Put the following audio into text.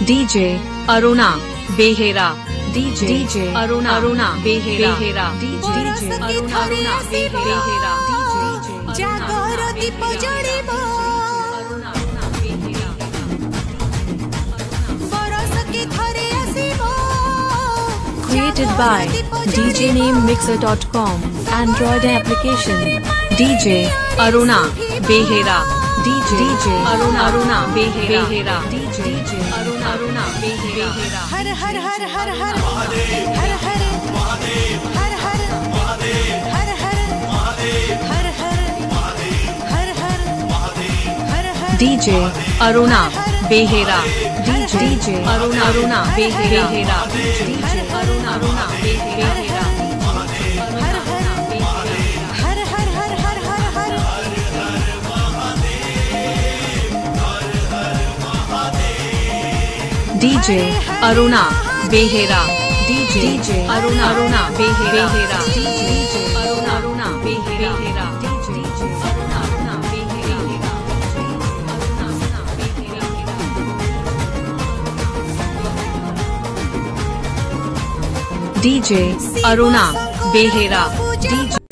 DJ Aruna Behera DJ Aruna Behera DJ Aruna Behera जागर दीप जड़िब बरस के घरे आसीबो। Created by djnamemixer.com Android application DJ Aruna Behera DJ Aruna Behera DJ Aruna Behera her her her her her her her Mahadev her her Mahadev her her Mahadev her her her her Mahadev her her DJ Aruna Behera DJ Aruna Behera DJ Aruna Behera her her her her her DJ Aruna Behera DJ Aruna Behera DJ Aruna Behera DJ Aruna Behera DJ